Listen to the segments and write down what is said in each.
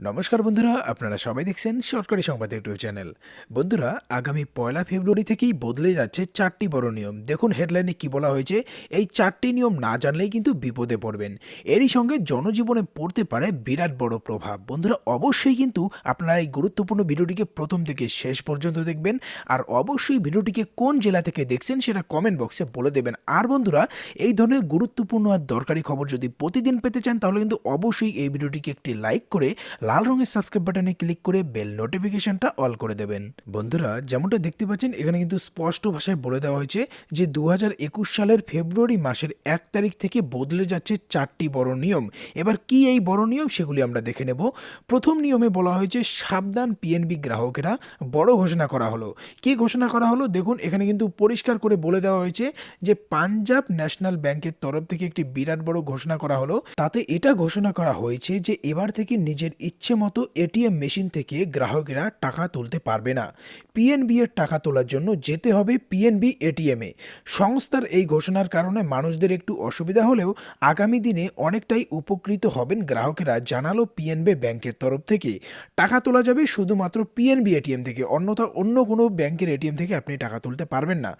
নমস্কার বন্ধুরা, আপনারা সবাই দেখছেন সরকারি সংবাদ ইউটিউব চ্যানেল। বন্ধুরা, আগামী 1 ফেব্রুয়ারি থেকেই বদলে যাচ্ছে 4টি বড় নিয়ম। দেখুন হেডলাইনে কি বলা হয়েছে। এই 4টি নিয়ম না জানলেই কিন্তু বিপদে পড়বেন। এরই সঙ্গে জনজীবনে পড়তে পারে বিরাট বড় প্রভাব। বন্ধুরা, অবশ্যই কিন্তু আপনারা এই গুরুত্বপূর্ণ ভিডিওটিকে প্রথম থেকে শেষ পর্যন্ত দেখবেন। আর অবশ্যই ভিডিওটিকে কোন জেলা থেকে দেখছেন সেটা কমেন্ট বক্সে বলে দেবেন। আর বন্ধুরা, এই ধরনের গুরুত্বপূর্ণ আর দরকারি খবর যদি প্রতিদিন পেতে চান তাহলে কিন্তু অবশ্যই এই ভিডিওটিকে একটি লাইক করে লাল রঙের সাবস্ক্রাইব বাটনে ক্লিক করে বেল নোটিফিকেশনটা অল করে দেবেন। বন্ধুরা, যেমনটা দেখতে পাচ্ছেন এখানে কিন্তু স্পষ্ট ভাষায় বলে দেওয়া হয়েছে যে 2021 সালের ফেব্রুয়ারি মাসের 1 তারিখ থেকে বদলে যাচ্ছে 4টি বড় নিয়ম। এবার কি এই বড় নিয়ম সেগুলি আমরা দেখে নেব। প্রথম নিয়মে বলা হয়েছে সাবধান পিএনবি গ্রাহকেরা, বড় ঘোষণা করা হলো। কি ঘোষণা করা হলো দেখুন, এখানে কিন্তু পরিষ্কার করে বলে দেওয়া হয়েছে যে পাঞ্জাব ন্যাশনাল ব্যাংকের তরফ থেকে একটি বিরাট বড় ঘোষণা করা হলো। তাতে এটা ঘোষণা করা হয়েছে যে এবার থেকে নিজের ইচ্ছে মতো এটিএম মেশিন থেকে গ্রাহকেরা টাকা তুলতে পারবে না। পিএনবি এর টাকা তোলার জন্য যেতে হবে পিএনবি এটিএমে। সংস্থার এই ঘোষণার কারণে মানুষদের একটু অসুবিধা হলেও আগামী দিনে অনেকটাই উপকৃত হবেন গ্রাহকেরা, জানালো পিএনবি ব্যাংকের তরফ থেকে। টাকা তোলা যাবে শুধুমাত্র পিএনবি এটিএম থেকে, অন্যথা অন্য কোনো ব্যাংকের এটিএম থেকে আপনি টাকা তুলতে পারবেন না।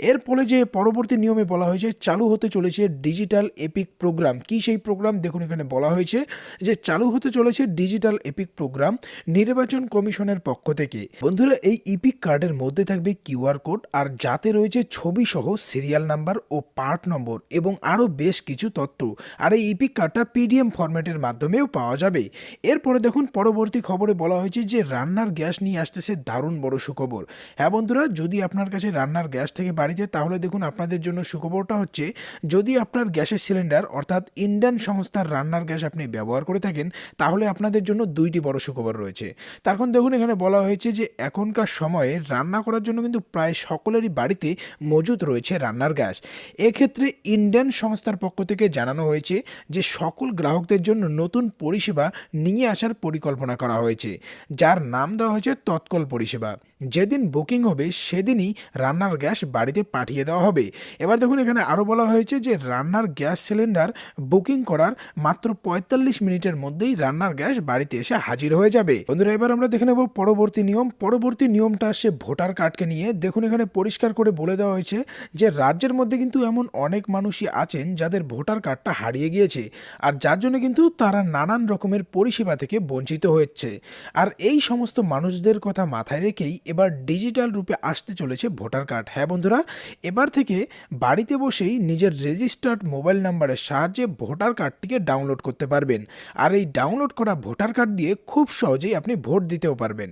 এর ফলে যে পরবর্তী নিয়মে বলা হয়েছে চালু হতে চলেছে ডিজিটাল এপিক প্রোগ্রাম। কি সেই প্রোগ্রাম দেখুন, এখানে বলা হয়েছে যে চালু হতে চলেছে ডিজিটাল এপিক প্রোগ্রাম নির্বাচন কমিশনের পক্ষ থেকে। বন্ধুরা, এই ইপিক কার্ডের মধ্যে থাকবে কিউআর কোড, আর যাতে রয়েছে ছবি সহ সিরিয়াল নাম্বার ও পার্ট নম্বর এবং আরও বেশ কিছু তথ্য। আর এই ইপিক কার্ডটা পিডিএম ফরম্যাটের মাধ্যমেও পাওয়া যাবে। এরপরে দেখুন পরবর্তী খবরে বলা হয়েছে যে রান্নার গ্যাস নিয়ে আসতেছে দারুণ বড় সুখবর। হ্যাঁ বন্ধুরা, যদি আপনার কাছে রান্নার গ্যাস থেকে বাড়িতে, তাহলে দেখুন আপনাদের জন্য সুখবরটা হচ্ছে যদি আপনার গ্যাসের সিলিন্ডার অর্থাৎ ইন্ডিয়ান সংস্থার রান্নার গ্যাস আপনি ব্যবহার করে থাকেন, তাহলে আপনাদের জন্য দুইটি বড় সুখবর রয়েছে। তার কারণ দেখুন এখানে বলা হয়েছে যে এখনকার সময়ে রান্না করার জন্য কিন্তু প্রায় সকলেরই বাড়িতে মজুদ রয়েছে রান্নার গ্যাস। এক্ষেত্রে ইন্ডিয়ান সংস্থার পক্ষ থেকে জানানো হয়েছে যে সকল গ্রাহকদের জন্য নতুন পরিষেবা নিয়ে আসার পরিকল্পনা করা হয়েছে, যার নাম দেওয়া হয়েছে তৎকল পরিষেবা। যেদিন বুকিং হবে সেদিনই রান্নার গ্যাস বাড়িতে পাঠিয়ে দেওয়া হবে। এবার দেখুন এখানে আরও বলা হয়েছে যে রান্নার গ্যাস সিলিন্ডার বুকিং করার মাত্র 45 মিনিটের মধ্যেই রান্নার গ্যাস বাড়িতে এসে হাজির হয়ে যাবে। বন্ধুরা, এবার আমরা দেখে নেব পরবর্তী নিয়ম। পরবর্তী নিয়মটা আসছে ভোটার কার্ডকে নিয়ে। দেখুন এখানে পরিষ্কার করে বলে দেওয়া হয়েছে যে রাজ্যের মধ্যে কিন্তু এমন অনেক মানুষই আছেন যাদের ভোটার কার্ডটা হারিয়ে গিয়েছে, আর যার জন্য কিন্তু তারা নানান রকমের পরিষেবা থেকে বঞ্চিত হচ্ছে। আর এই সমস্ত মানুষদের কথা মাথায় রেখেই এবার ডিজিটাল রূপে আসতে চলেছে ভোটার কার্ড। হ্যাঁ বন্ধুরা, এবার থেকে বাড়িতে বসেই নিজের রেজিস্টার্ড মোবাইল নাম্বারের সাহায্যে ভোটার কার্ডটিকে ডাউনলোড করতে পারবেন। আর এই ডাউনলোড করা ভোটার কার্ড দিয়ে খুব সহজেই আপনি ভোট দিতেও পারবেন।